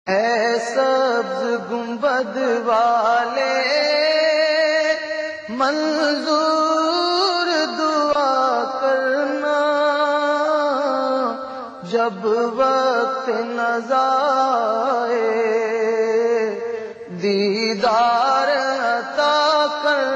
ऐ सब्ज गुंबद वाले मंजूर दुआ करना, जब वक्त नज़र आए दीदार अता करना।